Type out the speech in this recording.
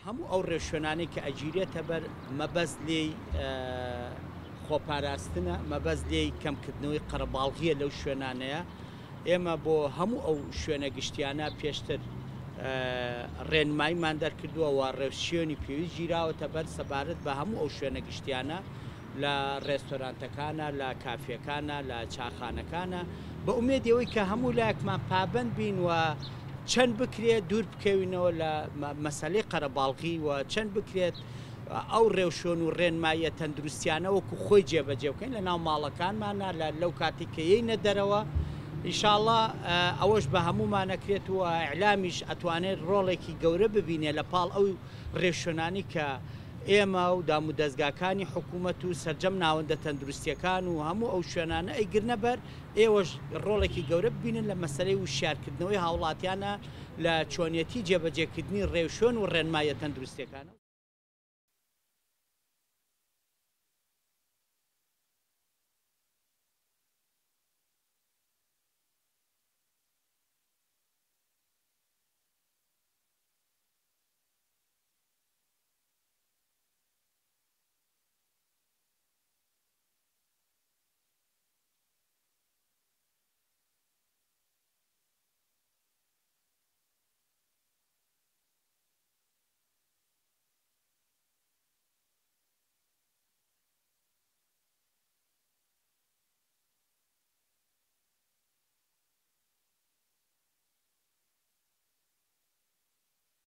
هەموو ئەو ڕێوشوێنانەی کە ئەگیرێتە بەر مەبەست لێی خۆپاراستنە، مەبەست لێی کەمکردنەوەی قەرەباڵغیە لەو شوێنانەیە. ئێمە بۆ هەموو ئەو شوێنە گشتیانە پێشتر ڕێنماییمان دەرکردووە و ڕێوشێنی پێویست گیراوەتە بەر سەبارەت بە هەموو ئەو شوێنە گشتیانە لە ڕێستۆرانتەکانە، لە کافێکانە، لە چاخانەکانە، بە ئومێدەوەی کە هەموو لایەکمان پابند بین و چەند بکرێت دوور بکەوینەوە لە مەسەلەی قەرەباڵغی و چەند بکرێت ئەو ڕێوشۆن و ڕێنماییە تەندروستیانە وەکو خۆی جێبەجێ بکەین لە ناو ماڵەکانمانە لەو کاتی کە یەینە دەرەوە. ئینشاءڵڵا ئەوەش بە هەمومان نەکرێت و ئیعلامیش ئەتوانێت ڕۆڵێکی گەورە ببینێ لە پاڵ ئەو ڕێوشۆنانی کە ئێمە و دام و دەستگاکانی حکوومەت و سەرجەم ناوەندە تەندروستیەکان و هەموو ئەو شوێنانە ئەیگرنە بەر ئێوەش ڕۆڵێکی گەورە ببینن لە مەسەلەی وشارکردنەوەی هاوڵاتیانە لە چۆنیەتی جێبەجێکردنی ڕێوشۆن و ڕێنمایە تەندروستیەکانە.